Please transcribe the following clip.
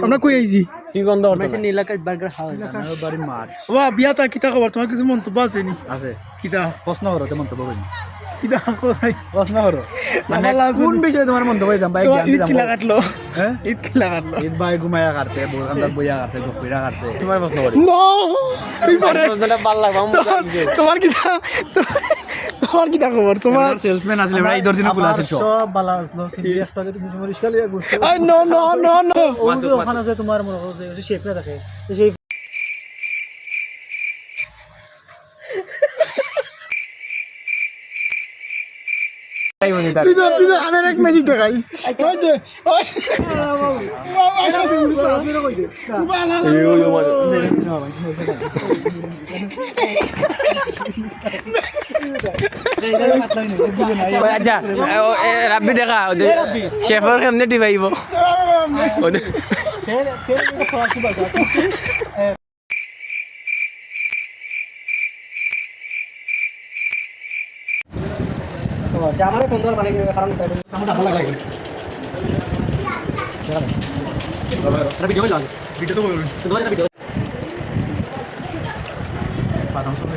আমরা কই আইছি কি গন্ধ মেশিন এলাকার বার্গার হাউস আমার বাড়ি মাঠ ওয়া বিয়াতা কিতা খবর তোমার কিছু মন্তব্য আছে নি আছে কিতা প্রশ্ন করো তো মন্তব্য করি কিতা কোথায় প্রশ্ন করো মানে আমার কোন বিষয়ে তোমার মন্তব্য দিতাম ভাই জ্ঞান ঈদ দিতাম কিলা কাটলো হ্যাঁ ঈদ কিলা কাটলো ঈদ ভাই ঘুমায়া কাটতে বোরখানদার বইয়া কাটতে গপিরা কাটতে তোমার প্রশ্ন করি নো তুই পরে প্রশ্নটা ভাল লাগবে তোমার কিতা তোমার কিতা খবর তোমার সেলসম্যান আসলে ভাই ঈদের দিন খোলা আছে সব বালা আসলো কিন্তু একটা যদি তুমি মরিশকাল ইয়া গোস্ত নো নো নো নো ও যে ওখানে আছে তোমার মনে করো যে শেফরা থাকে তো সেই তুই তো আমার এক ম্যাজিক দেখাই ওই যে ওই আচ্ছা রাব্বি দেখা শেফর কেমনে টিপাইব আমারে ফোন দেওয়ার মানে কারণ আমার ভালো লাগে ভিডিও লাগে ভিডিও তো ভিডিও বাদাম সব